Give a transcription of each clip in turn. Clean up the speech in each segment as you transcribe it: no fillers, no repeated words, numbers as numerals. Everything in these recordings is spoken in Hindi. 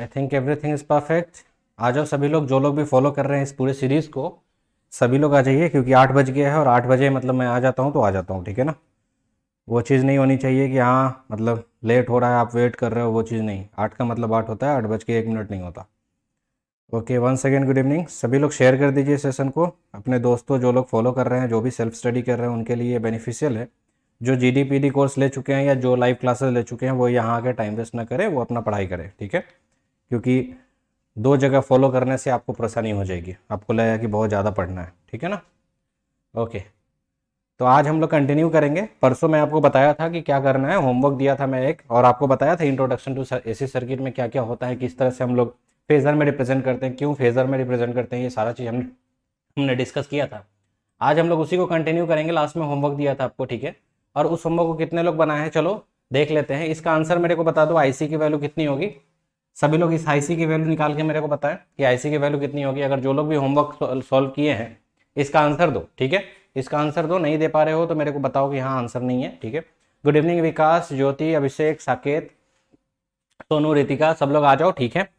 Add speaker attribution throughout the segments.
Speaker 1: I think everything is perfect. आ जाओ सभी लोग, जो लोग भी फॉलो कर रहे हैं इस पूरे सीरीज़ को, सभी लोग आ जाइए, क्योंकि 8 बज गया है और 8 बजे मतलब मैं आ जाता हूँ तो आ जाता हूँ, ठीक है ना। वो चीज़ नहीं होनी चाहिए कि हाँ मतलब लेट हो रहा है आप वेट कर रहे हो, वो चीज़ नहीं। 8 का मतलब 8 होता है, 8 बज के 1 मिनट नहीं होता। Okay, once again good evening. सभी लोग शेयर कर दीजिए सेशन को अपने दोस्तों, जो लोग फॉलो कर रहे हैं, जो भी सेल्फ स्टडी कर रहे हैं उनके लिए बेनिफिशियल है। जो GD PD कोर्स ले चुके हैं या जो लाइव क्लासेस ले चुके हैं वो यहाँ आके टाइम वेस्ट ना करें, वो अपना पढ़ाई करें, ठीक है। क्योंकि 2 जगह फॉलो करने से आपको परेशानी हो जाएगी, आपको लगेगा कि बहुत ज़्यादा पढ़ना है, ठीक है ना। ओके, तो आज हम लोग कंटिन्यू करेंगे। परसों मैं आपको बताया था कि क्या करना है, होमवर्क दिया था मैं एक, और आपको बताया था इंट्रोडक्शन टू AC सर्किट में क्या क्या होता है, किस तरह से हम लोग फेजर में रिप्रेजेंट करते हैं, क्यों फेजर में रिप्रेजेंट करते हैं, ये सारा चीज़ हमने डिस्कस किया था। आज हम लोग उसी को कंटिन्यू करेंगे। लास्ट में होमवर्क दिया था आपको, ठीक है। और उस होमवर्क को कितने लोग बनाए हैं चलो देख लेते हैं। इसका आंसर मेरे को बता दो, IC की वैल्यू कितनी होगी। सभी लोग इस IC की वैल्यू निकाल के मेरे को बताएं कि IC की वैल्यू कितनी होगी। अगर जो लोग भी होमवर्क सॉल्व किए हैं इसका आंसर दो, ठीक है। इसका आंसर दो, नहीं दे पा रहे हो तो मेरे को बताओ कि हाँ आंसर नहीं है, ठीक है। गुड इवनिंग विकास, ज्योति, अभिषेक, साकेत, सोनू, रितिका, सब लोग आ जाओ, ठीक है।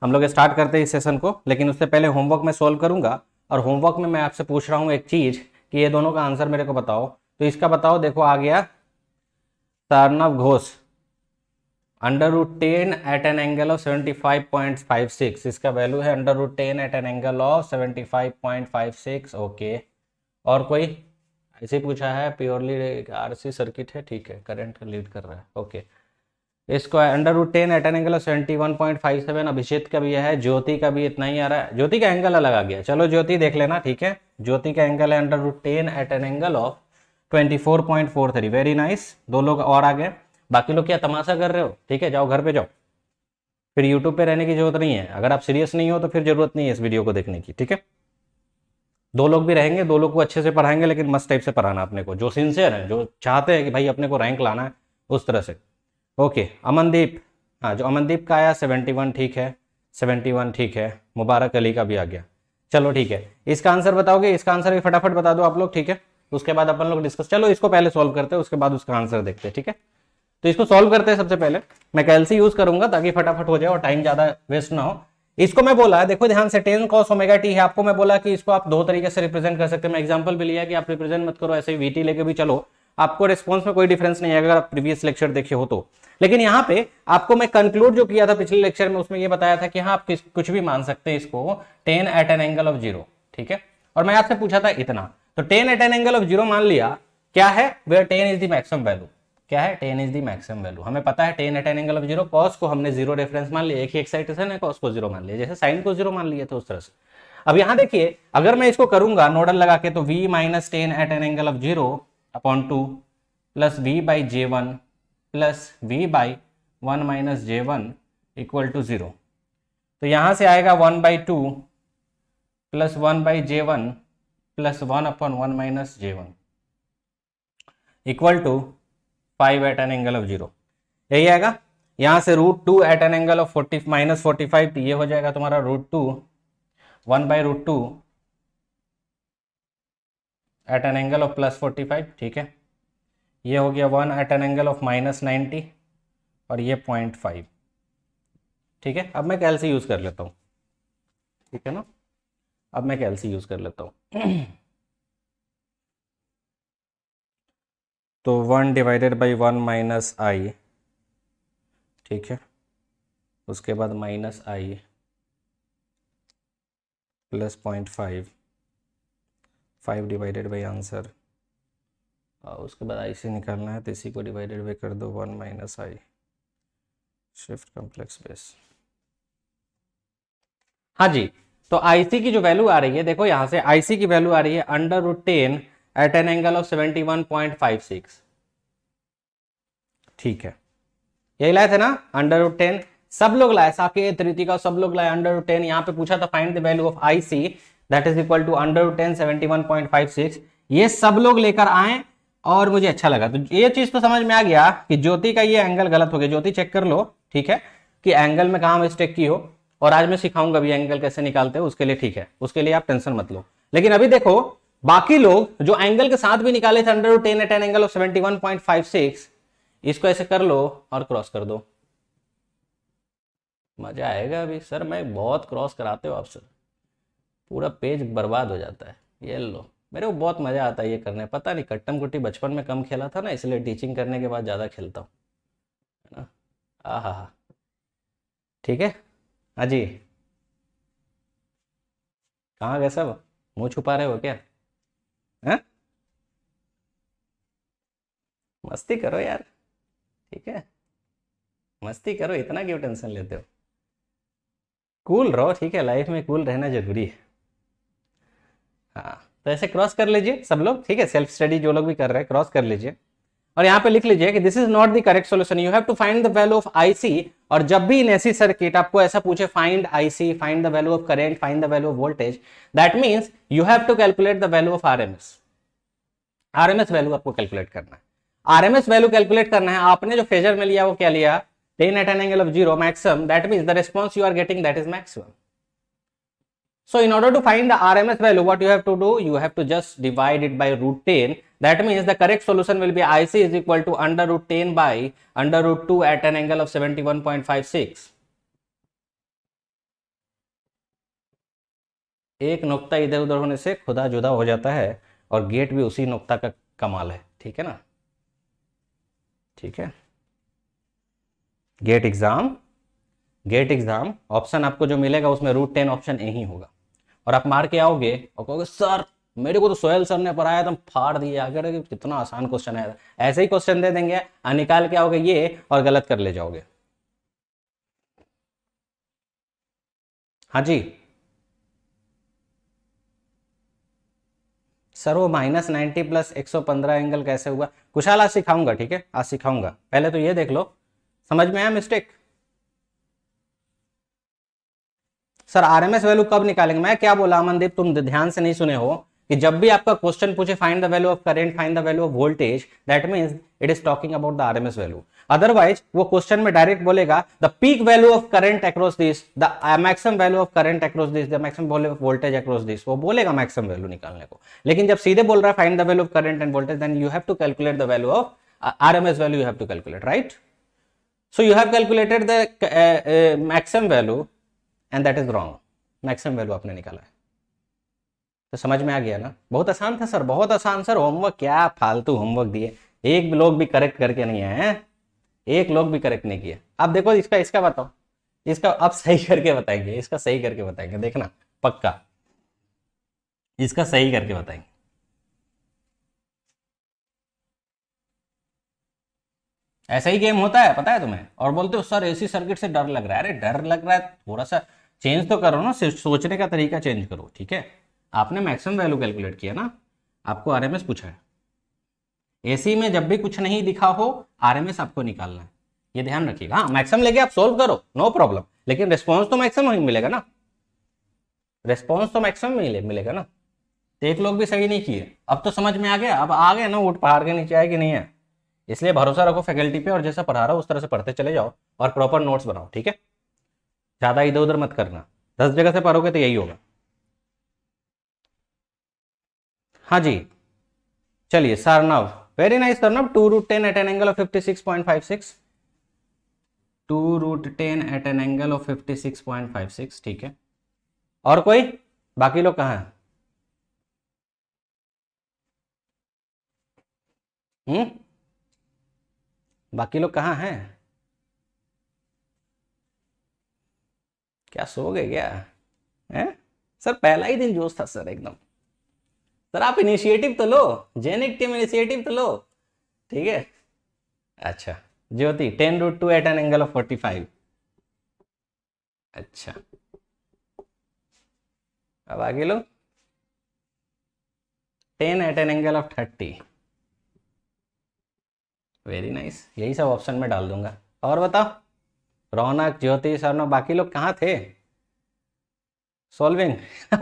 Speaker 1: हम लोग स्टार्ट करते हैं इस सेशन को, लेकिन उससे पहले होमवर्क में सॉल्व करूंगा। और होमवर्क में मैं आपसे पूछ रहा हूँ एक चीज़ कि ये दोनों का आंसर मेरे को बताओ। तो इसका बताओ, देखो आ गया Sarnath Ghosh, √10 at an angle of 75.56। इसका वैल्यू है √10 at an angle of 75.56। Okay, और कोई ऐसे पूछा है, प्योरली RC सर्किट है, ठीक है, करंट लीड कर रहा है। ओके, इसको √10 एट एन एंगल ऑफ 71.57। अभिषेक का भी है, ज्योति का भी इतना ही आ रहा है। ज्योति का एंगल अलग आ गया, चलो ज्योति देख लेना, ठीक है। ज्योति का एंगल है √10 at an angle of 24.43। Very nice, 2 लोग और आ गए। बाकी लोग क्या तमाशा कर रहे हो, ठीक है, जाओ घर पे जाओ, फिर यूट्यूब पे रहने की जरूरत नहीं है। अगर आप सीरियस नहीं हो तो फिर जरूरत नहीं है इस वीडियो को देखने की, ठीक है। 2 लोग भी रहेंगे, 2 लोग को अच्छे से पढ़ाएंगे, लेकिन मस्त टाइप से पढ़ाना अपने को, जो सिंसियर है, जो चाहते हैं कि भाई अपने को रैंक लाना है, उस तरह से। ओके, अमनदीप, हाँ जो अमनदीप का आया 71, ठीक है, 71 ठीक है। मुबारक अली का भी आ गया, चलो ठीक है। इसका आंसर बताओगे, इसका आंसर भी फटाफट बता दो आप लोग, ठीक है। उसके बाद अपन लोग डिस्कस, चलो इसको पहले सॉल्व करते हैं, उसके बाद उसका आंसर देखते हैं, ठीक है। तो इसको सॉल्व करते हैं। सबसे पहले मैं कैलसी यूज करूंगा ताकि फटाफट हो जाए और टाइम ज्यादा वेस्ट ना हो। इसको मैं बोला, देखो ध्यान से, tan cos ωt है। आपको मैं बोला कि इसको आप 2 तरीके से रिप्रेजेंट कर सकते हैं। मैं एग्जांपल भी लिया कि आप रिप्रेजेंट मत करो, ऐसे ही VT लेके भी चलो, आपको रिस्पॉन्स में कोई डिफरेंस नहीं है अगर आप प्रीवियस लेक्चर देखे हो तो। लेकिन यहाँ पे आपको मैं कंक्लूड जो किया था पिछले लेक्चर में, उसमें ये बताया था कि हाँ आप कुछ भी मान सकते हैं इसको tan at an angle of 0, ठीक है। और मैं आपसे पूछा था इतना, तो tan at an angle of 0 मान लिया, क्या है, where tan is the maximum value. क्या है, tan is the maximum value. हमें पता है tan at an angle of 0, cos को हमने 0 रेफरेंस मान लिया, एक ही एक्साइटेशन है, cos को 0 मान लिया, जैसे sin को 0 मान लिया था उस तरह से। अब यहां देखिए, अगर मैं इसको करूंगा नोडल लगा के, तो v minus tan at an angle of 0 upon 2 plus v by J1 plus v by 1 minus J1 equal to 0। तो यहां से आएगा 1/2 plus 1/J1 plus 1 upon 1 minus J1 equal to 5 at an angle of 0। यही आएगा। यहां से √2 at an angle of 40 minus 45, तो ये हो जाएगा तुम्हारा √2 1/√2 at an angle of plus 45, ठीक है। ये हो गया 1 at an angle of minus 90 और ये 0.5, ठीक है। अब मैं कैलसी यूज कर लेता हूं, ठीक है ना। अब मैं कैलसी यूज कर लेता हूं तो 1 डिवाइडेड बाई 1 माइनस आई, ठीक है, उसके बाद minus I plus 0.5, 5 divided by answer, और उसके बाद आई से निकालना है, तो इसी को डिवाइडेड बाई कर दो 1 माइनस आई, शिफ्ट कॉम्प्लेक्स बेस। हाँ जी, तो IC की जो वैल्यू आ रही है, देखो यहां से IC की वैल्यू आ रही है √10 एट एन एंगल ऑफ 71.56, ठीक है। यही लाए थे ना √10, सब लोग लाए, साकेत, रितिका, सब लोग लाए √10। यहाँ पे पूछा था find the value of IC that is equal to √10 71.56। ये सब लोग लेकर आए और मुझे अच्छा लगा। तो ये चीज तो समझ में आ गया कि ज्योति का ये एंगल गलत हो गया। ज्योति चेक कर लो, ठीक है, कि एंगल में कहां मिस्टेक की हो, और आज मैं सिखाऊंगा भी एंगल कैसे निकालते हैं उसके लिए, ठीक है, उसके लिए आप टेंशन मत लो। लेकिन अभी देखो, बाकी लोग जो एंगल के साथ भी निकाले थे √10 एट एन एंगल ऑफ 71.56, इसको ऐसे कर लो और क्रॉस कर दो, मजा आएगा अभी सर, मैं बहुत क्रॉस कराते हो आप सर, पूरा पेज बर्बाद हो जाता है। ये लो, मेरे को बहुत मजा आता है ये करने, पता नहीं कट्टम कुट्टी बचपन में कम खेला था ना, इसलिए टीचिंग करने के बाद ज़्यादा खेलता हूँ, है ना। आहा, ठीक है। हाँ जी। कहाँ गए सब, मुंह छुपा रहे हो क्या? हैं? मस्ती करो यार, ठीक है, मस्ती करो, इतना क्यों टेंशन लेते हो। कूल रहो, ठीक है, लाइफ में कूल रहना जरूरी है। हाँ, तो ऐसे क्रॉस कर लीजिए सब लोग, ठीक है, सेल्फ स्टडी जो लोग भी कर रहे हैं क्रॉस कर लीजिए, और यहाँ पे लिख लीजिए कि this is not the correct solution, you have to find the value of IC. और जब भी इन ऐसी सर्किट आपको ऐसा पूछे find IC, find the value of current, find the value of voltage, that means you have to calculate the value of RMS. RMS value आपको कैलकुलेट करना है, आरएमएस वैल्यू कैलकुलेट करना है। आपने जो फेजर में लिया वो क्या लिया, 10 at an angle of 0 maximum, that means the response you are getting that is maximum. So in order to find the RMS value, what you have to do, you have to just divide it by root 10. That means the correct solution will be IC is equal to under root 10 by under root 2 at an angle of 71.56. एक नुक्ता इधर उधर होने से खुदा जुदा हो जाता है, और गेट भी उसी नुक्ता का कमाल है, ठीक है ना, ठीक है। गेट एग्जाम ऑप्शन आपको जो मिलेगा उसमें रूट 10 ऑप्शन यही होगा, और आप मार के आओगे और कहोगे सर मेरे को तो सोहेल सर ने पढ़ाया, तुम फाड़ दिए, अगर कितना आसान क्वेश्चन है, ऐसे ही क्वेश्चन दे देंगे, निकाल के आओगे ये और गलत कर ले जाओगे। हाँ जी सर, वो -90 प्लस 115 एंगल कैसे हुआ, कुशाल आज सिखाऊंगा, ठीक है, आज सिखाऊंगा, पहले तो ये देख लो, समझ में आया मिस्टेक। सर आरएमएस वैल्यू कब निकालेंगे, मैं क्या बोला अमनदीप, तुम ध्यान से नहीं सुने हो, कि जब भी आपका क्वेश्चन पूछे find the value of current, find the value of voltage, that means it is talking about the RMS value. Otherwise वो क्वेश्चन में डायरेक्ट बोलेगा the peak value of current across this, the maximum value of current across this, the maximum value of voltage across this, वो बोलेगा मैक्सिमम वैल्यू निकालने को। लेकिन जब सीधे बोल रहा है find the value of current and voltage, then you have to calculate the value of RMS value, you have to calculate, right. So you have calculated the maximum value and that is wrong, maximum value आपने निकाला है। तो समझ में आ गया ना, बहुत आसान था सर, बहुत आसान सर, होमवर्क क्या फालतू होमवर्क दिए, एक लोग भी करेक्ट करके नहीं आए हैं, एक लोग भी करेक्ट नहीं किए। अब देखो इसका बताओ, इसका अब सही करके बताएंगे, इसका सही करके बताएंगे, देखना पक्का, इसका सही करके बताएंगे। ऐसा ही गेम होता है पता है तुम्हें, और बोलते हो सर एसी सर्किट से डर लग रहा है, अरे डर लग रहा है थोड़ा सा चेंज तो करो ना, सिर्फ सोचने का तरीका चेंज करो, ठीक है। आपने मैक्सिमम वैल्यू कैलकुलेट किया ना, आपको आरएमएस पूछा है, एसी में जब भी कुछ नहीं दिखा हो आरएमएस आपको निकालना है, ये ध्यान रखिएगा। हाँ मैक्सिमम लेके आप सोल्व करो, नो प्रॉब्लम, लेकिन रिस्पॉन्स तो मैक्सिमम ही मिलेगा ना, रिस्पॉन्स तो मैक्सिमम मिलेगा ना। तो एक लोग भी सही नहीं किए, अब तो समझ में आ गया, अब आ गया ना ऊँट पहाड़ के नीचे है कि नहीं है, इसलिए भरोसा रखो फैकल्टी पे, और जैसा पढ़ा रहा हो उस तरह से पढ़ते चले जाओ, और प्रॉपर नोट्स बनाओ, ठीक है, ज्यादा इधर उधर मत करना, 10 जगह से पढ़ोगे तो यही होगा। हाँ जी चलिए Sarnav, very nice Sarnav, 2√10 at an angle of 56.56, 2√10 at an angle of 56.56, ठीक है। और कोई, बाकी लोग कहाँ हैं? बाकी लोग कहाँ हैं? क्या सो गए क्या है? सर पहला ही दिन जोश था सर एकदम, सर आप इनिशिएटिव तो लो, जेनिक टीम इनिशिएटिव तो लो, ठीक है। अच्छा Jyoti 10√2 at an angle of 45, अच्छा अब आगे लो 10 at an angle of 30, very nice, यही सब ऑप्शन में डाल दूंगा। और बताओ रौनक ज्योति सरनो, बाकी लोग कहाँ थे? सॉल्विंग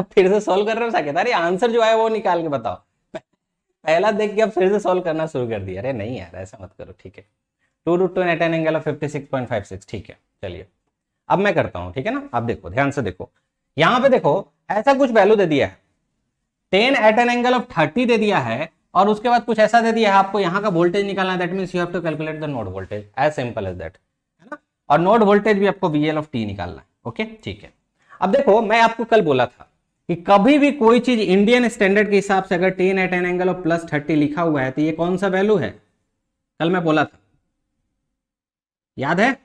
Speaker 1: फिर से सॉल्व कर रहे हो साकेत, अरे आंसर जो है वो निकाल के बताओ, पहला देख के अब फिर से सॉल्व करना शुरू कर दिया, अरे नहीं यार ऐसा मत करो, ठीक है। 2√2 एट एन एंगल ऑफ 56.56, ठीक है चलिए अब मैं करता हूं, ठीक है ना। आप देखो ध्यान से देखो, यहां पे देखो ऐसा कुछ वैल्यू दे दिया है, 10 एट एन एंगल ऑफ 30 दे दिया है, और उसके बाद कुछ ऐसा दे दिया है आपको यहाँ का वोल्टेज निकालना है, that means you have to calculate the node voltage, as simple as that, है ना। और नोड वोल्टेज भी आपको VL ऑफ टी निकालना है। ओके ठीक है। अब देखो मैं आपको कल बोला था कि कभी भी कोई चीज इंडियन स्टैंडर्ड के हिसाब से अगर 10 एट एन एंगल ऑफ +30 लिखा हुआ है तो ये कौन सा वैल्यू है, कल मैं बोला था, याद है?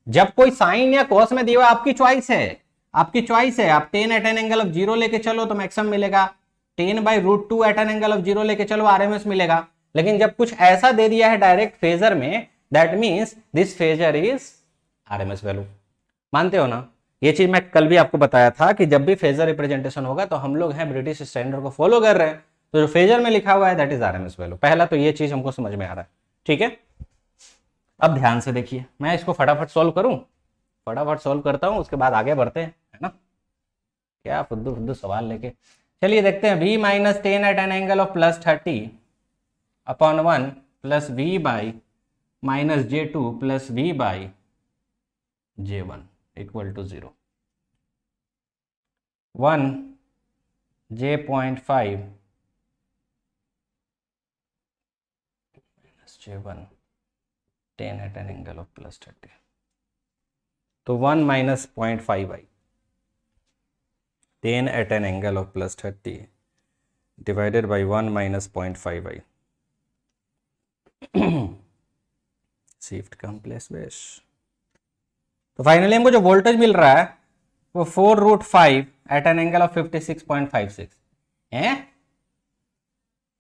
Speaker 1: जब कोई साइन या कॉस में दिया हुआ, आपकी चॉइस है, आपकी चॉइस है, आप 10 एट एन एंगल ऑफ 0 लेके चलो तो मैक्सिमम मिलेगा, 10/√2 एट एन एंगल ऑफ 0 लेके चलो आरएमएस मिलेगा। लेकिन जब कुछ ऐसा दे दिया है डायरेक्ट फेजर में, that means this phasor is RMS value. मानते हो ना? ये चीज मैं कल भी आपको बताया था कि जब भी फेजर रिप्रेजेंटेशन होगा तो हम लोग हैं ब्रिटिश स्टैंडर्ड को फॉलो कर रहे हैं, तो जो फेजर में लिखा हुआ है दैट इज आरएमएस वैल्यू। पहला तो ये चीज हमको समझ में आ रहा है, ठीक है। अब ध्यान से देखिए, मैं इसको फटाफट सॉल्व करूं, फटाफट सॉल्व करता हूं, उसके बाद आगे बढ़ते हैं, है ना। क्या फुद्दू फुद्दू सवाल लेके, चलिए देखते हैं। v - 10 at an angle of +30 upon 1 plus v/-j2 plus v/j1 equal to 0। 1 j.5 -j1 10 at an angle of +30, तो 1 - 0.5 i 10 at an angle of +30 divided by 1 - 0.5 i. Shift come place base. तो फाइनली हमको जो वोल्टेज मिल रहा है वो 4√5 एट एन एंगल ऑफ 56.56 है।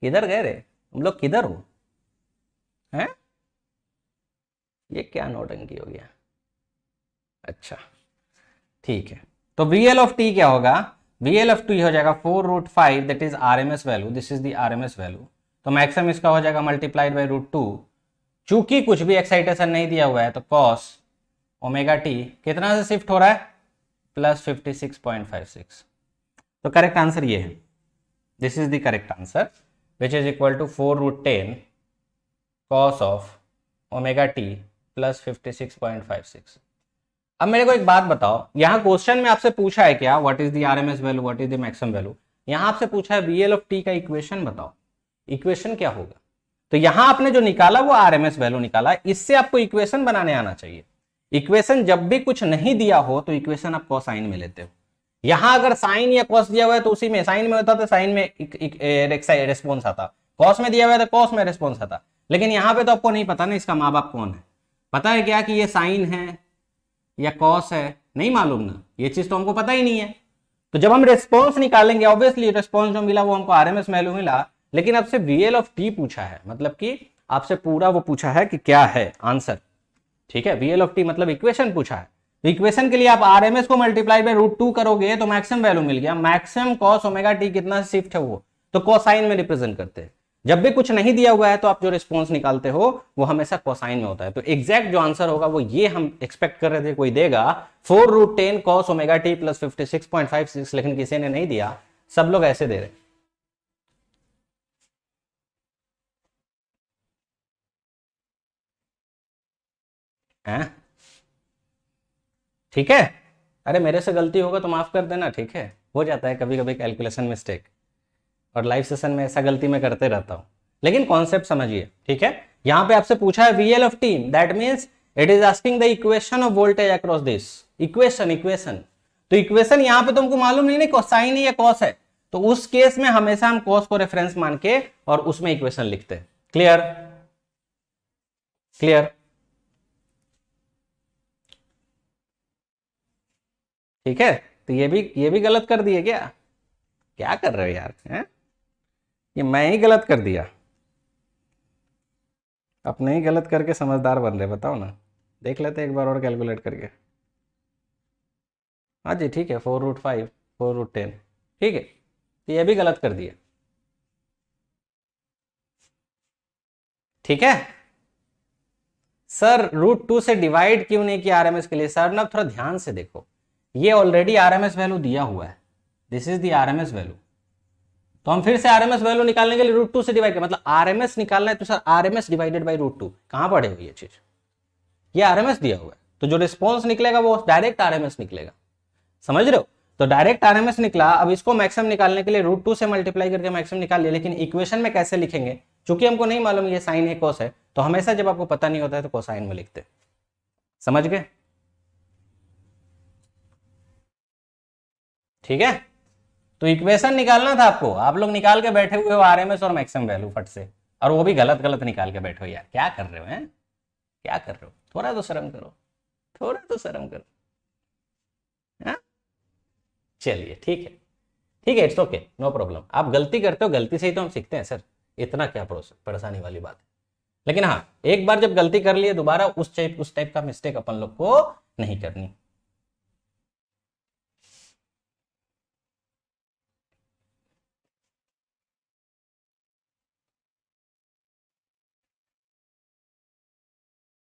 Speaker 1: किधर गए रे हम लोग, किधर हो हैं? ये क्या नौटंकी हो गया। अच्छा ठीक है, तो VL ऑफ टी क्या होगा? VL ऑफ टी हो जाएगा 4√5, that is RMS value, this is the RMS value. तो मैक्सिमम इसका हो जाएगा मल्टीप्लाइड बाई √2। चूंकि कुछ भी एक्साइटेशन नहीं दिया हुआ है तो cos ओमेगा टी कितना से शिफ्ट हो रहा है? +56.56। तो करेक्ट आंसर ये है, this is the correct answer which is equal to 4√10 cos of omega t +56.56। अब मेरे को एक बात बताओ, यहाँ क्वेश्चन में आपसे पूछा है क्या, what is the RMS value, what is the maximum value. यहाँ आपसे पूछा है VL ऑफ टी का इक्वेशन बताओ, इक्वेशन क्या होगा। तो यहाँ आपने जो निकाला वो आरएमएस वैल्यू निकाला, इससे आपको इक्वेशन बनाने आना चाहिए। इक्वेशन जब भी कुछ नहीं दिया हो तो इक्वेशन आप कोसाइन में लेते हो। यहाँ अगर साइन या कॉस दिया हुआ है तो उसी में साइन में होता तो साइन में रेस्पॉन्स आता, कॉस में दिया हुआ है तो कॉस में रेस्पॉन्स आता। लेकिन यहाँ पे तो आपको नहीं पता ना इसका माँ बाप कौन है, पता है क्या कि ये साइन है या कॉस है, नहीं मालूम ना, ये चीज तो हमको पता ही नहीं है। तो जब हम रेस्पॉन्स निकालेंगे, ऑब्वियसली रेस्पॉन्स जो मिला वो हमको आरएमएस वैल्यू मिला, लेकिन आपसे VL ऑफ टी पूछा है, मतलब कि आपसे पूरा वो पूछा है कि क्या है आंसर, ठीक है। VL ऑफ टी मतलब इक्वेशन पूछा है, तो इक्वेशन के लिए आप आरएमएस को मल्टीप्लाई बाय √2 करोगे तो मैक्सिमम वैल्यू मिल गया। मैक्सिमम कॉस ओमेगा टी कितना शिफ्ट है वो तो कोसाइन में रिप्रेजेंट करते हैं। जब भी कुछ नहीं दिया हुआ है तो आप जो रिस्पॉन्स निकालते हो वो हमेशा कोसाइन में होता है। तो एग्जैक्ट जो आंसर होगा वो ये हम एक्सपेक्ट कर रहे थे कोई देगा 4√10 cos ओमेगा टी +56.56, लेकिन किसी ने नहीं दिया, सब लोग ऐसे दे रहे हैं। ठीक है, अरे मेरे से गलती होगा तो माफ कर देना, ठीक है, हो जाता है कभी कभी कैलकुलेशन मिस्टेक, और लाइव सेशन में ऐसा गलती मैं करते रहता हूं, लेकिन कॉन्सेप्ट समझिए, ठीक है। यहां पे आपसे पूछा है VL of T, that means it is asking the equation of voltage across this equation. तो इक्वेशन यहां पे तुमको मालूम नहीं कोसाइन है या कॉस है, तो उस केस में हमेशा हम कॉस को रेफरेंस मान के और उसमें इक्वेशन लिखते हैं। क्लियर क्लियर, ठीक है। तो ये भी गलत कर दिए क्या कर रहे हो यार, हैं? ये मैं ही गलत कर दिया, अपने ही गलत करके समझदार बन रहे, बताओ ना, देख लेते एक बार और कैलकुलेट करके। हाँ जी ठीक है, 4√5 4√10, ठीक है, तो ये भी गलत कर दिया, ठीक है। सर √2 से डिवाइड क्यों नहीं किया आरएमएस के लिए? सर ना थोड़ा ध्यान से देखो, ये ऑलरेडी आरएमएस वैल्यू दिया हुआ है, this is the RMS value. तो हम फिर से आरएमएस वैल्यू निकालने के लिए √2 से डिवाइड कर, मतलब आरएमएस निकालना है तो सर आरएमएस डिवाइडेड बाई √2। कहां पढ़े हो ये चीज? ये आरएमएस दिया हुआ है, तो जो रिस्पॉन्स निकलेगा वो डायरेक्ट आरएमएस निकलेगा, समझ रहे हो। तो डायरेक्ट आरएमएस निकला, अब इसको मैक्सिमम निकालने के लिए √2 से मल्टीप्लाई करके मैक्सिमम निकाल लिया, लेकिन इक्वेशन में कैसे लिखेंगे, चूंकि हमको नहीं मालूम ये साइन है कॉस है, तो हमेशा जब आपको पता नहीं होता है तो कोसाइन में लिखते, समझ गए? ठीक है, तो इक्वेशन निकालना था आपको, आप लोग निकाल के बैठे हुए हो आरएमएस और मैक्सिमम वैल्यू फट से, और वो भी गलत गलत निकाल के बैठे हो। यार क्या कर रहे हो, हैं क्या कर रहे हो? थोड़ा तो शर्म करो, थोड़ा तो शर्म करो। हाँ चलिए ठीक है, ठीक है, इट्स ओके, नो प्रॉब्लम। आप गलती करते हो, गलती से ही तो हम सीखते हैं सर, इतना क्या परेशानी वाली बात है। लेकिन हाँ, एक बार जब गलती कर लिए, दोबारा उस टाइप का मिस्टेक अपन लोग को नहीं करनी।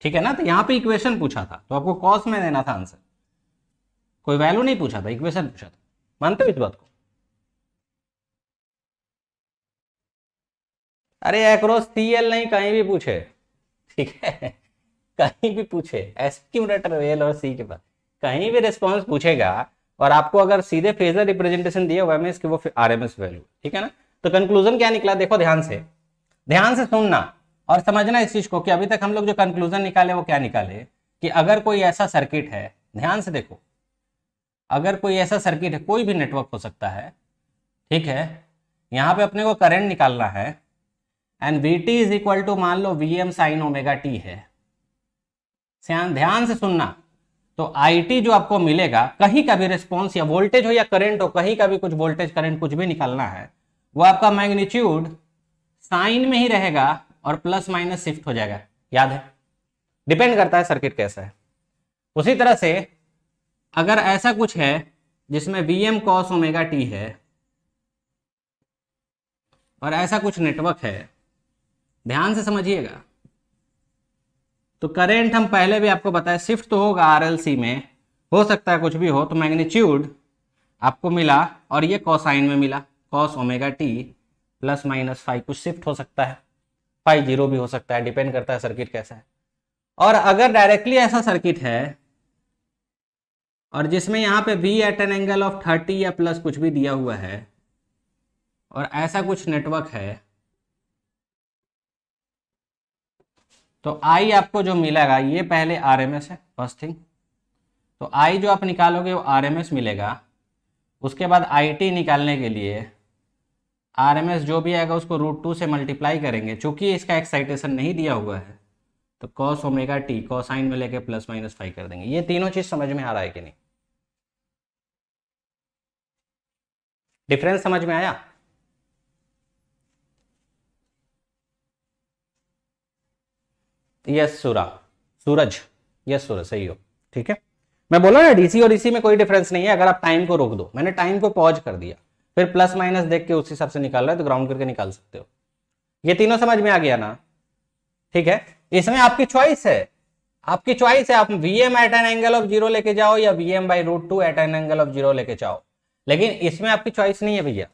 Speaker 1: ठीक है ना? तो यहां पे इक्वेशन पूछा था तो आपको कॉस में देना था आंसर, कोई वैल्यू नहीं पूछा था, इक्वेशन पूछा था। मानते हो इस बात को? अरे एक्रोस सीएल नहीं, कहीं भी पूछे, ठीक है, कहीं भी पूछे, ऐसे क्यों रट रहे हो एल और सी के पास? कहीं भी रिस्पॉन्स पूछेगा और आपको अगर सीधे फेजर रिप्रेजेंटेशन दिया हुआ है कि वो आरएमएस वैल्यू, ठीक है ना? तो कंक्लूजन क्या निकला, देखो ध्यान से सुनना और समझना इस चीज को कि अभी तक हम लोग जो कंक्लूजन निकाले वो क्या निकाले, कि अगर कोई ऐसा सर्किट है, ध्यान से देखो, अगर कोई ऐसा सर्किट है, कोई भी नेटवर्क हो सकता है, ठीक है, यहां पे अपने को करंट निकालना है and Vt is equal to मान लो Vm साइन ओमेगा टी है। ध्यान से सुनना, तो It जो आपको मिलेगा, कहीं का भी रिस्पॉन्स या वोल्टेज हो या करंट हो, कहीं का भी कुछ वोल्टेज करंट कुछ भी निकालना है, वो आपका मैग्नीट्यूड साइन में ही रहेगा और प्लस माइनस शिफ्ट हो जाएगा। याद है, डिपेंड करता है सर्किट कैसा है। उसी तरह से अगर ऐसा कुछ है जिसमें Vm cos ओमेगा टी है और ऐसा कुछ नेटवर्क है, ध्यान से समझिएगा, तो करंट हम पहले भी आपको बताया शिफ्ट तो होगा आरएलसी में, हो सकता है कुछ भी हो, तो मैग्नीट्यूड आपको मिला और ये कोसाइन में मिला, cos omega T plus minus five, कुछ शिफ्ट हो सकता है, फाइव जीरो भी हो सकता है, डिपेंड करता है सर्किट कैसा है। और अगर डायरेक्टली ऐसा सर्किट है और जिसमें यहाँ पे V at an angle of 30 या प्लस कुछ भी दिया हुआ है और ऐसा कुछ नेटवर्क है, तो I आपको जो मिलेगा, ये पहले आरएमएस है फर्स्ट थिंग, तो I जो आप निकालोगे वो आरएमएस मिलेगा। उसके बाद IT निकालने के लिए आरएमएस जो भी आएगा उसको √2 से मल्टीप्लाई करेंगे, चूंकि इसका एक्साइटेशन नहीं दिया हुआ है तो cos ओमेगा टी कोसाइन में लेके प्लस माइनस 5 कर देंगे। ये तीनों चीज समझ में आ रहा है कि नहीं? डिफरेंस समझ में आया? यस सूरज, यस सूरज, सही हो, ठीक है। मैं बोला ना डीसी और इसी में कोई डिफरेंस नहीं है, अगर आप टाइम को रोक दो, मैंने टाइम को पॉज कर दिया, फिर प्लस माइनस देख के उस हिसाब से निकाल रहा है तो ग्राउंड करके निकाल सकते हो। ये तीनों समझ में आ गया ना? ठीक है, इसमें आपकी चॉइस है, आपकी चॉइस है, आप Vm at an angle of 0 लेके जाओ या Vm by √2 at an angle of 0 लेके जाओ, लेकिन इसमें आपकी चॉइस नहीं है भैया,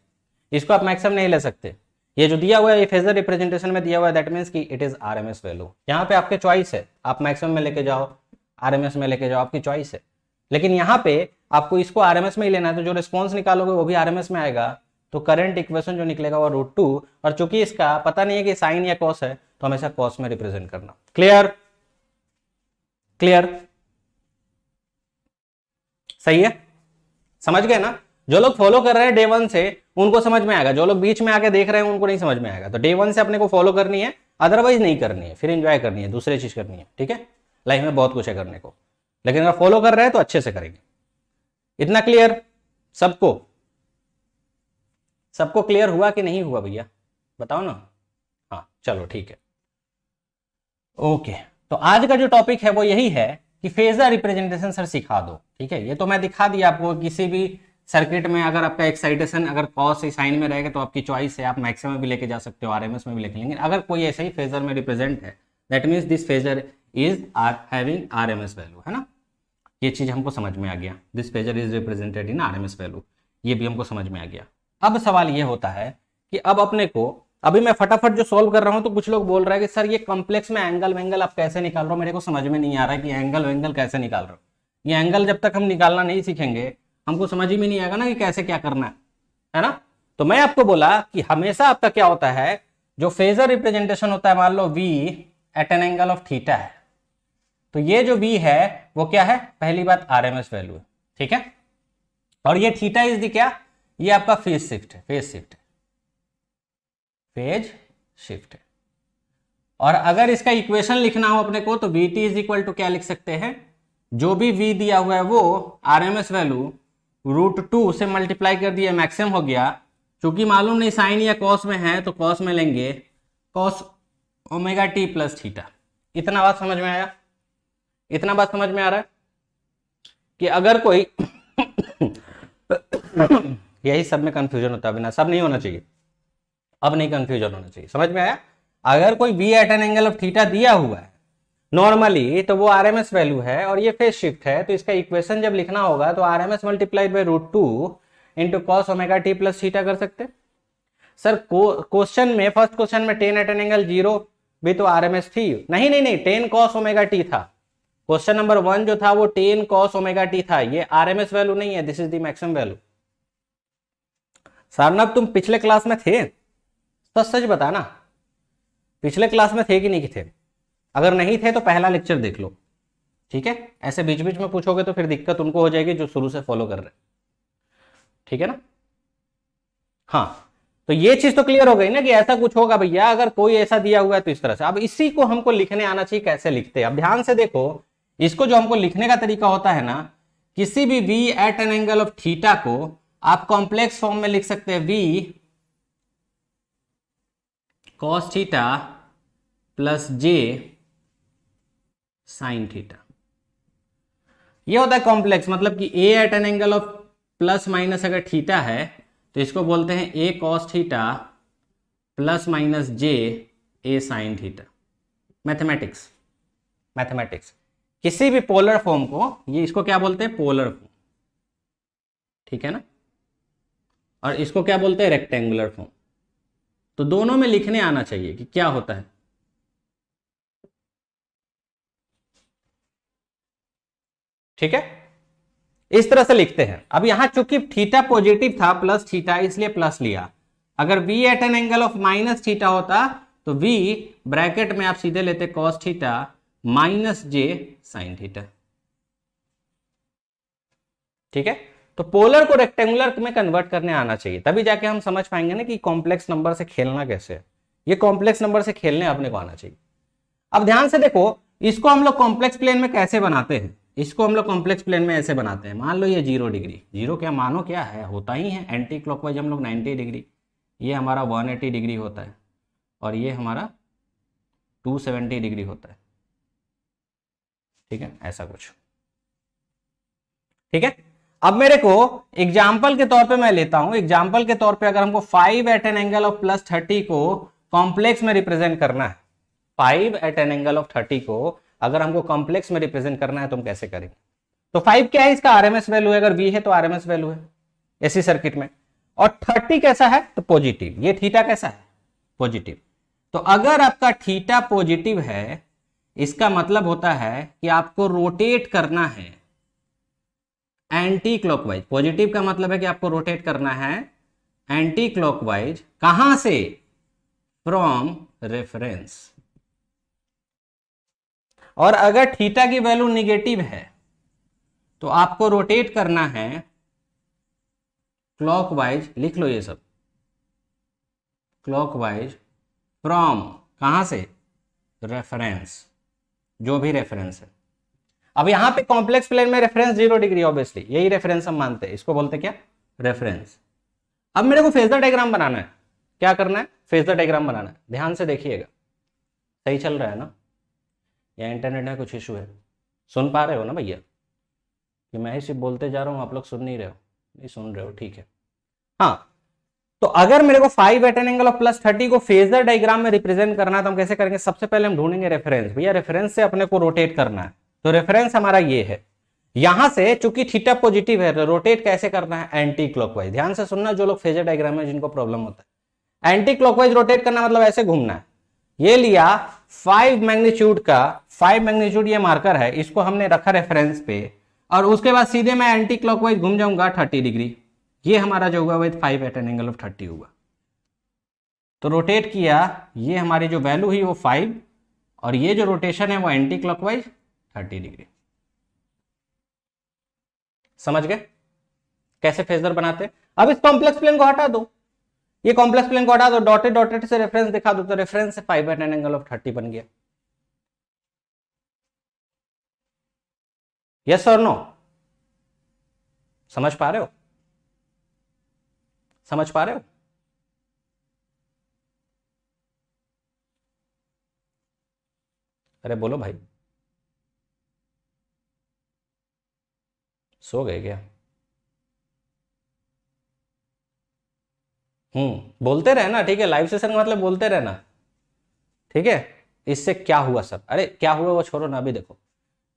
Speaker 1: इसको आप मैक्सिमम नहीं ले सकते। ये जो दिया हुआ है, ये फेजर रिप्रेजेंटेशन में दिया हुआ है, दैट मींस कि इट इज आरएमएस वैल्यू। यहाँ पे आपके चॉइस है, आप मैक्सिमम में लेके जाओ, आरएमएस में लेके जाओ, आपकी चॉइस है। लेकिन यहाँ पे आपको इसको आरएमएस में ही लेना है, तो जो रिस्पॉन्स निकालोगे वो भी आरएमएस में आएगा, तो करंट इक्वेशन जो निकलेगा वो √2, और चूंकि इसका पता नहीं है कि साइन या कॉस है, तो हमेशा कॉस में रिप्रेजेंट करना। क्लियर? क्लियर? सही है, समझ गए ना? जो लोग फॉलो कर रहे हैं डे 1 से उनको समझ में आएगा, जो लोग बीच में आके देख रहे हैं उनको नहीं समझ में आएगा। तो डे 1 से अपने को फॉलो करनी है, अदरवाइज नहीं करनी है, फिर एंजॉय करनी है, दूसरी चीज करनी है, ठीक है। लाइफ में बहुत कुछ है करने को, लेकिन अगर फॉलो कर रहे हैं तो अच्छे से करेंगे। इतना क्लियर सबको? सबको क्लियर हुआ कि नहीं हुआ भैया, बताओ ना। हाँ चलो ठीक है, ओके। तो आज का जो टॉपिक है वो यही है कि फेजर रिप्रेजेंटेशन सर सिखा दो, ठीक है। ये तो मैं दिखा दिया आपको, किसी भी सर्किट में अगर आपका एक्साइटेशन अगर कॉस साइन में रहेगा तो आपकी चॉइस है, आप मैक्सिमम भी लेके जा सकते हो, आरएमएस में भी लेके लेंगे। अगर कोई ऐसा ही फेजर में रिप्रेजेंट है, that means this phasor is having RMS value, है ना। ये चीज हमको समझ में आ गया, this phasor is represented in RMS value, ये भी हमको समझ में आ गया। अब सवाल ये होता है कि अब अपने को, अभी मैं फटाफट जो सॉल्व कर रहा हूं, तो कुछ लोग बोल रहे हैं कि सर ये कॉम्प्लेक्स में एंगल वेंगल आप कैसे निकाल रहे हो, मेरे को समझ में नहीं आ रहा है कि एंगल वेंगल कैसे निकाल रहे हो। ये एंगल जब तक हम निकालना नहीं सीखेंगे हमको समझ ही में नहीं आएगा ना कि कैसे क्या करना है ना। तो मैं आपको बोला कि हमेशा आपका क्या होता है, जो फेजर रिप्रेजेंटेशन होता है, मान लो V at an angle of theta है, तो ये जो v है वो क्या है, पहली बात आरएमएस वैल्यू है, ठीक है। और ये थीटा इज दी क्या, ये आपका फेज शिफ्ट है, फेज शिफ्ट है, फेज शिफ्ट है। और अगर इसका इक्वेशन लिखना हो अपने को तो vt इज इक्वल टू क्या लिख सकते हैं, जो भी v दिया हुआ है वो आरएमएस वैल्यू √2 से मल्टीप्लाई कर दिया, मैक्सिमम हो गया। क्योंकि मालूम नहीं साइन या कॉस में है तो कॉस में लेंगे, cos omega T plus theta. इतना बात समझ में आया, इतना बात समझ में आ रहा है कि अगर कोई यही सब में कंफ्यूजन होता है, बिना सब नहीं होना चाहिए, अब नहीं कंफ्यूजन होना चाहिए, समझ में आया। अगर कोई v at an angle of theta दिया हुआ है नॉर्मली तो वो आरएमएस वैल्यू है और ये फेज शिफ्ट है, तो इसका इक्वेशन जब लिखना होगा तो RMS multiplied by √2 into cos omega T plus theta कर सकते। सर क्वेश्चन में, फर्स्ट क्वेश्चन में टेन एट एन एंगल 0 भी तो आरएमएस थी, नहीं नहीं नहीं, टेन कॉस ओमेगा टी था। क्वेश्चन नंबर 1 जो था वो टेन कॉस ओमेगा टी था, ये आरएमएस वैल्यू नहीं है, this is the maximum value. Sarnath तुम पिछले क्लास में थे, सच सच बताना, पिछले क्लास में थे कि नहीं थे? अगर नहीं थे तो पहला लेक्चर देख लो, ठीक है। ऐसे बीच बीच में पूछोगे तो फिर दिक्कत उनको हो जाएगी जो शुरू से फॉलो कर रहे हैं, ठीक है ना। हाँ, तो ये चीज तो क्लियर हो गई ना कि ऐसा कुछ होगा भैया, अगर कोई ऐसा दिया हुआ है तो इस तरह से। अब इसी को हमको लिखने आना चाहिए, कैसे लिखते हैं। अब ध्यान से देखो, इसको जो हमको लिखने का तरीका होता है ना, किसी भी v at an angle of theta को आप कॉम्प्लेक्स फॉर्म में लिख सकते हैं, v cos theta plus j sin theta. ये होता है कॉम्प्लेक्स, मतलब कि a at an angle of plus minus अगर थीटा है तो इसको बोलते हैं a cos theta plus minus j a sin theta. Mathematics, mathematics किसी भी पोलर फॉर्म को ये इसको क्या बोलते हैं, पोलर फॉर्म, ठीक है ना। और इसको क्या बोलते हैं, रेक्टेंगुलर फॉर्म। तो दोनों में लिखने आना चाहिए कि क्या होता है, ठीक है। इस तरह से लिखते हैं। अब यहां चूंकि थीटा पॉजिटिव था प्लस थीटा, इसलिए प्लस लिया। अगर v at an angle of minus theta होता तो v ब्रैकेट में आप सीधे लेते cos theta minus j sine theta, ठीक है। तो पोलर को रेक्टेंगुलर में कन्वर्ट करने आना चाहिए, तभी जाके हम समझ पाएंगे ना कि कॉम्प्लेक्स नंबर से खेलना कैसे है। ये कॉम्प्लेक्स नंबर से खेलने अपने को आना चाहिए। अब ध्यान से देखो, इसको हम लोग कॉम्प्लेक्स प्लेन में कैसे बनाते हैं, इसको हम लोग कॉम्प्लेक्स प्लेन में ऐसे बनाते हैं। मान लो ये 0 डिग्री, 0 क्या मानो क्या है, होता ही है एंटी क्लॉकवाइज हम लोग 90 डिग्री, ये हमारा 180 डिग्री होता है और ये हमारा 270 डिग्री होता है, ठीक है, ऐसा कुछ, ठीक है। अब मेरे को एग्जाम्पल के तौर पे मैं लेता हूं, एग्जाम्पल के तौर पे अगर हमको 5 at an angle of plus 30 को कॉम्प्लेक्स में रिप्रेजेंट करना है, 5 एट एन एंगल ऑफ 30 को अगर हमको कॉम्प्लेक्स में रिप्रेजेंट करना है तो हम कैसे करेंगे। तो 5 क्या है, इसका आरएमएस वैल्यू है, अगर v है तो आरएमएस वैल्यू है एसी सर्किट में। और 30 कैसा है, तो पॉजिटिव। ये थीटा कैसा है, पॉजिटिव। तो अगर आपका थीटा पॉजिटिव है, इसका मतलब होता है कि आपको रोटेट करना है एंटी क्लॉकवाइज। पॉजिटिव का मतलब है कि आपको रोटेट करना है एंटी क्लॉकवाइज, कहां से, फ्रॉम रेफरेंस। और अगर थीटा की वैल्यू निगेटिव है तो आपको रोटेट करना है क्लॉकवाइज, लिख लो ये सब, क्लॉकवाइज फ्रॉम कहां से, रेफरेंस, जो भी रेफरेंस है। अब यहां पे कॉम्प्लेक्स प्लेन में रेफरेंस 0 डिग्री, ऑब्वियसली यही रेफरेंस हम मानते हैं, इसको बोलते क्या, रेफरेंस। अब मेरे को फेजर डायग्राम बनाना है, क्या करना है, फेजर डायग्राम बनाना है। ध्यान से देखिएगा, सही चल रहा है ना, या इंटरनेट में कुछ इशू है, सुन पा रहे हो ना भैया, कि मैं ही सिर्फ बोलते जा रहा हूं, आप लोग सुन नहीं रहे हो, नहीं सुन रहे हो, ठीक है। हाँ, तो अगर मेरे को 5 at an angle of plus 30 को फेजर डायग्राम में रिप्रेजेंट करना है तो हम कैसे करेंगे, सबसे पहले हम ढूंढेंगे रेफरेंस। भैया रेफरेंस से अपने को रोटेट करना है, तो रेफरेंस हमारा ये है। यहां से चूंकि थीटा पॉजिटिव है तो रोटेट कैसे करना है, एंटी क्लॉकवाइज। ध्यान से सुनना जो लोग फेजर डायग्राम में जिनको प्रॉब्लम होता है, एंटी क्लॉकवाइज रोटेट करना मतलब ऐसे घूमना है। ये लिया 5 मैग्नीट्यूड का, 5 मैग्नीट्यूड ये मार्कर है, इसको हमने रखा रेफरेंस पे, और उसके बाद सीधे मैं एंटी क्लॉकवाइज घूम जाऊंगा 30 डिग्री। ये हमारा जो हुआ वो 5 एट एन एंगल ऑफ 30 हुआ। तो रोटेट किया, ये हमारी जो वैल्यू हुई वो 5, और ये जो रोटेशन है वो एंटी क्लॉकवाइज 30 डिग्री। समझ गए कैसे फेजर बनाते? अब इस कॉम्प्लेक्स प्लेन को हटा दो, ये कॉम्प्लेक्स प्लेन को हटा दो, डॉटेड डॉटेड से रेफरेंस दिखा दो, तो रेफरेंस से 5 एट एन एंगल ऑफ 30 बन गया। यस और नो? समझ पा रहे हो? समझ पा रहे हो? अरे बोलो भाई, सो गए क्या? बोलते रहना, ठीक है, लाइव सेशन का मतलब बोलते रहना, ठीक है। इससे क्या हुआ सर? अरे क्या हुआ वो छोड़ो ना, अभी देखो,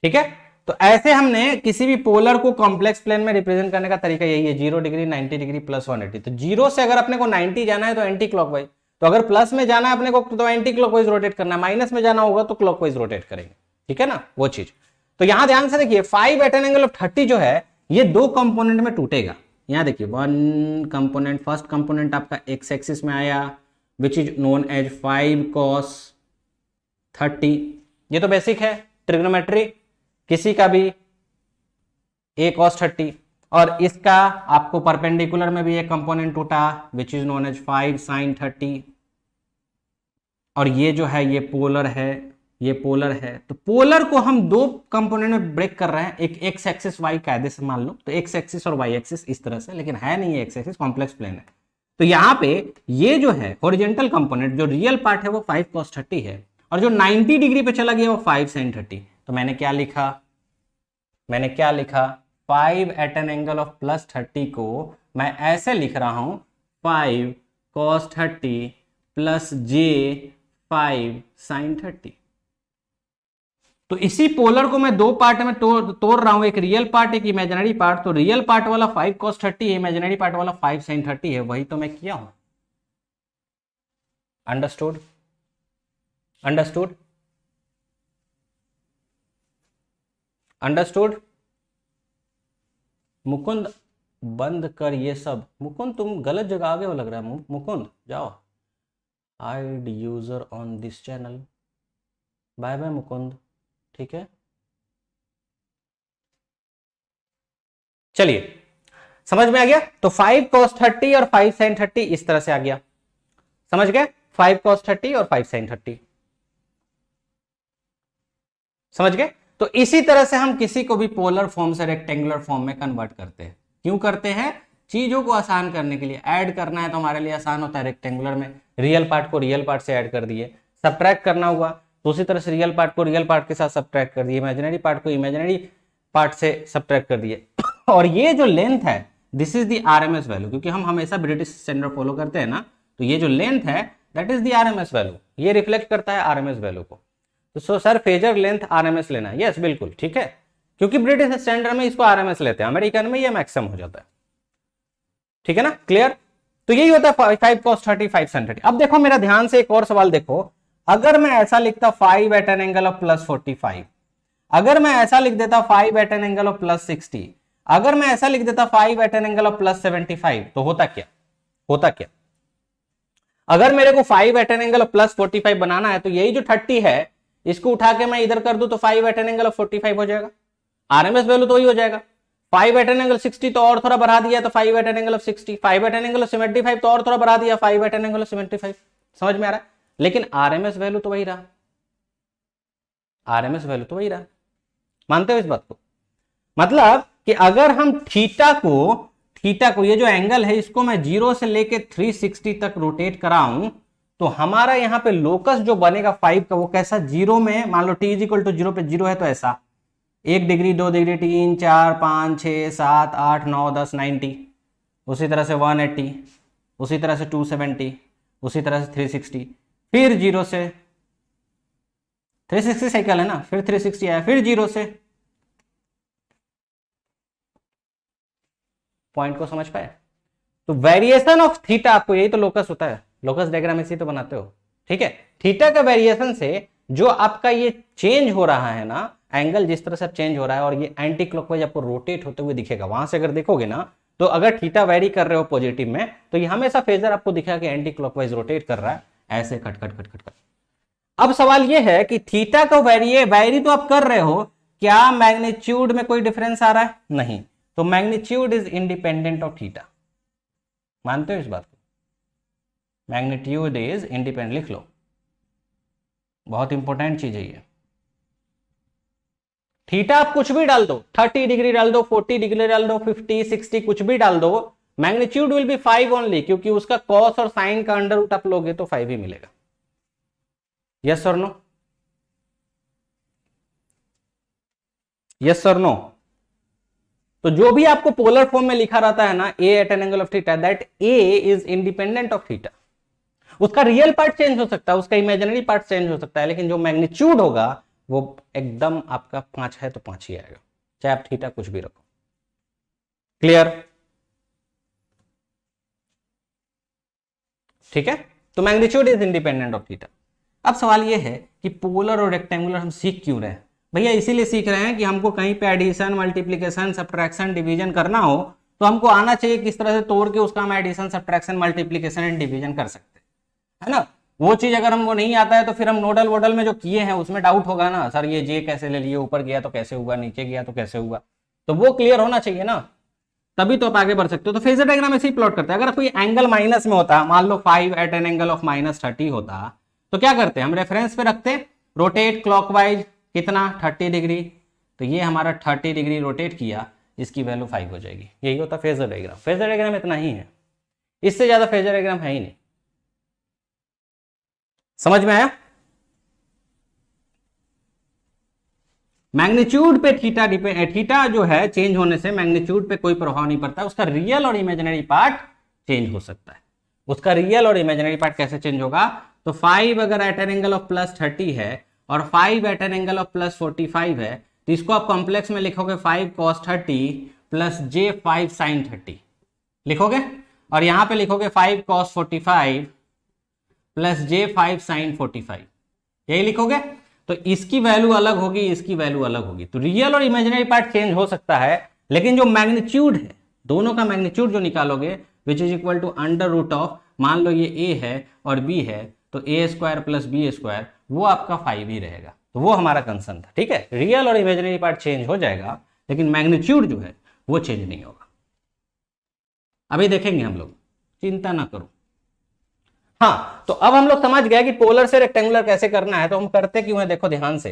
Speaker 1: ठीक है। तो ऐसे हमने किसी भी पोलर को कॉम्प्लेक्स प्लेन में रिप्रेजेंट करने का तरीका यही है, 0 डिग्री, 90 डिग्री, प्लस 180। तो 0 से अगर अपने को 90 जाना है तो एंटी क्लॉकवाइज, तो अगर प्लस में जाना है अपने को तो एंटी क्लॉकवाइज रोटेट करना है, माइनस में जाना होगा तो क्लॉकवाइज रोटेट करेंगे, ठीक है ना, वो चीज। तो यहां ध्यान से देखिए, 5 एट एन एंगल ऑफ 30 जो है ये दो कंपोनेंट में टूटेगा। यहां देखिए, वन कंपोनेंट, फर्स्ट कंपोनेंट आपका एक्स एक्सिस में आया, which is known as 5 cos 30। ये तो बेसिक है ट्रिग्नोमेट्री, किसी का भी a cos 30। और इसका आपको परपेंडिकुलर में भी एक कंपोनेंट टूटा, which is known as 5 sin 30। और ये जो है ये पोलर है, ये पोलर है। तो पोलर को हम दो कंपोनेंट में ब्रेक कर रहे हैं, एक एक्स एक्सिस वाई कायदे से मान लो, तो एक्स एक्सिस और वाई एक्सिस इस तरह से, लेकिन है नहीं एक्स एक्सिस, कॉम्प्लेक्स प्लेन है। तो यहां पे ये जो है हॉरिजॉन्टल कंपोनेंट, जो रियल पार्ट है वो 5 cos 30 है, और जो 90 डिग्री पे चला गया वो 5 sin 30। तो मैंने क्या लिखा, 5 at an angle of plus 30 को मैं ऐसे लिख रहा हूं, 5 cos 30 प्लस j 5 sin 30। तो इसी पोलर को मैं दो पार्ट में तोड़ रहा हूं, एक रियल पार्ट, एक इमेजिनरी पार्ट। तो रियल पार्ट वाला 5 cos 30 है, इमेजिनरी पार्ट वाला 5 sin 30 है, वही तो मैं किया हूं। अंडरस्टूड? अंडरस्टूड? अंडरस्टूड? मुकुंद बंद कर ये सब। मुकुंद तुम गलत जगह आगे हो लग रहा है, मुकुंद जाओ, hide user on this channel. Bye bye Mukund, ठीक है। चलिए समझ में आ गया? तो 5 cos 30 और 5 sin 30 इस तरह से आ गया, समझ गए? 5 cos 30 और 5 sin 30, समझ गए? तो इसी तरह से हम किसी को भी पोलर फॉर्म से रेक्टेंगुलर फॉर्म में कन्वर्ट करते हैं। क्यों करते हैं? चीजों को आसान करने के लिए। ऐड करना है तो हमारे लिए आसान होता है रेक्टेंगुलर में, रियल पार्ट को रियल पार्ट से ऐड कर दिए। सब्ट्रैक्ट करना हुआ तो उसी तरह से रियल पार्ट को रियल पार्ट के साथ सब्ट्रैक्ट कर दिए, इमेजिनरी पार्ट को इमेजिनरी पार्ट से सब्ट्रैक्ट कर दिए। और ये जो लेंथ है, this is the RMS value, क्योंकि हम हमेशा ब्रिटिश स्टैंडर्ड फॉलो करते हैं ना, तो ये जो लेंथ है that is the RMS value, ये रिफ्लेक्ट करता है आरएमएस वैल्यू को। तो so sir phasor length RMS लेना है, यस बिल्कुल ठीक है, क्योंकि ब्रिटिश स्टैंडर्ड में इसको आरएमएस लेते हैं, अमेरिकन में ये मैक्सिमम हो जाता है, ठीक है ना, क्लियर? तो यही होता है 5 cos 30 5 sin 30। अब देखो मेरा ध्यान से एक और सवाल देखो, अगर मैं ऐसा लिखता 5 at an angle of plus 45, अगर मैं ऐसा लिख देता 5 at an angle of plus 60, अगर मैं ऐसा लिख देता 5 at an angle of plus 75, तो होता क्या? होता क्या? अगर मेरे को 5 at an angle of plus 45 बनाना है तो यही जो 30 है इसको उठा के मैं इधर कर दूं तो 5 एट एन एंगल ऑफ 45 हो जाएगा, आरएमएस वैल्यू तो वही हो जाएगा। 5 एट एन एंगल 60 तो और थोड़ा बढ़ा दिया तो 5 at an angle of 60, 5 at an angle of 75 तो और थोड़ा बढ़ा दिया 5 एट एन एंगल ऑफ 75। समझ में आ रहा है? लेकिन आरएमएस वैल्यू तो वही रहा, आरएमएस वैल्यू तो वही रहा। मानते हो इस बात को? मतलब कि अगर हम थीटा को ये जो एंगल है इसको मैं 0 से लेके 360 तक रोटेट कराऊं तो हमारा यहां पे लोकस जो बनेगा 5 का वो कैसा? 0 में मान लो t इक्वल टू 0 पे 0 है तो ऐसा 1 डिग्री 2 डिग्री 3 4 5 6 7 8 9 10 90, उसी तरह से 180, उसी तरह से 270, उसी तरह से 360, फिर 0 से 360 साइकिल है ना, फिर 360 आया, फिर 0 से। पॉइंट को समझ पाए? तो वेरिएशन ऑफ थीटा, आपको यही तो लोकस होता है, लोकस डायग्राम इसी तो बनाते हो, ठीक है। थीटा का वेरिएशन से जो आपका ये चेंज हो रहा है ना, एंगल जिस तरह से चेंज हो रहा है और ये एंटी क्लॉकवाइज आपको रोटेट होते हुए दिखेगा, वहां से अगर देखोगे ना तो अगर थीटा वेरी कर रहे हो पॉजिटिव में तो ये हमेशा फेजर आपको दिखेगा कि एंटी क्लॉकवाइज रोटेट कर रहा है, ऐसे cut cut cut cut cut. अब सवाल ये है कि थीटा का वेरी तो आप कर रहे हो, क्या मैग्नीट्यूड में कोई डिफरेंस आ रहा है? नहीं, तो magnitude is independent of theta. मानते हो इस बात को? मैग्नीट्यूड इज इंडिपेंडेंट, लिख लो, बहुत इंपॉर्टेंट चीज है ये। थीटा आप कुछ भी डाल दो, 30 डिग्री डाल दो, 40 डिग्री डाल दो, 50, 60 कुछ भी डाल दो, मैग्नीट्यूड विल बी 5 ओनली, क्योंकि उसका कॉस और साइन का अंडर रूट आप लोगे तो 5 ही मिलेगा। यस और नो? यस और नो? तो जो भी आपको पोलर फॉर्म में लिखा रहता है ना, A at an angle of theta, that A is independent of theta. उसका रियल पार्ट चेंज हो सकता है, उसका इमेजिनरी पार्ट चेंज हो सकता है, लेकिन जो मैग्नीट्यूड होगा वो एकदम आपका 5 है तो 5 ही आएगा, चाहे आप थीटा कुछ भी रखो। क्लियर? ठीक है, तो magnitude is independent of theta. अब सवाल ये है कि पोलर और रेक्टेंगुलर हम सीख क्यों रहे हैं? भैया इसीलिए सीख रहे हैं कि हमको कहीं पे एडिशन, मल्टीप्लीकेशन, सब्ट्रैक्शन, डिवीजन करना हो तो हमको आना चाहिए किस तरह से तोड़ के उसका हम addition, subtraction, multiplication and division कर सकते हैं, है ना। वो चीज अगर हमको नहीं आता है तो फिर हम नोडल वोडल में जो किए हैं उसमें डाउट होगा ना, सर ये जे कैसे ले लिए, ऊपर गया तो कैसे हुआ, नीचे गया तो कैसे हुआ, तो वो क्लियर होना चाहिए ना, तभी तो आप आगे बढ़ सकते हो। तो फेजर डायग्राम ऐसे ही प्लॉट करते हैं। अगर कोई एंगल माइनस में होता, मान लो 5 एट एन एंगल ऑफ -30 होता, तो क्या करते हैं हम? रेफरेंस पे रखते, रोटेट क्लॉकवाइज कितना, 30 डिग्री, तो ये हमारा 30 डिग्री रोटेट किया, इसकी वैल्यू 5 हो जाएगी। यही होता फेजर डायग्राम। फेजर डायग्राम इतना ही है, इससे ज्यादा फेजर डायग्राम है ही नहीं। समझ में आया? मैग्नीट्यूड पे थीटा जो है चेंज होने से मैग्नीट्यूड पे कोई प्रभाव नहीं पड़ता, उसका रियल और इमेजिनरी पार्ट चेंज हो सकता है। उसका रियल और इमेजिनरी पार्ट कैसे चेंज होगा? तो 5 अगर एट एन एंगल ऑफ +30 है और 5 एट एन एंगल ऑफ +45 है, तो इसको आप कॉम्प्लेक्स में लिखोगे 5 cos 30 प्लस j5 sin 30 लिखोगे, और यहां पे लिखोगे 5 cos 45 प्लस j5 sin 45, यही लिखोगे। तो इसकी वैल्यू अलग होगी, इसकी वैल्यू अलग होगी, तो रियल और इमेजिनरी पार्ट चेंज हो सकता है, लेकिन जो मैग्नीट्यूड है, दोनों का मैग्नीट्यूड जो निकालोगे which is equal to under root of, मान लो ये a है और b है, तो a² प्लस b², वो आपका 5 ही रहेगा। तो वो हमारा कंसर्न था, ठीक है। रियल और इमेजिनरी पार्ट चेंज हो जाएगा, लेकिन मैग्नीट्यूड जो है वो चेंज नहीं होगा। अभी देखेंगे हम लोग, चिंता ना करो। हाँ, तो अब हम लोग समझ गए कि पोलर से रेक्टेंगुलर कैसे करना है, तो हम करते क्यों है, देखो ध्यान से।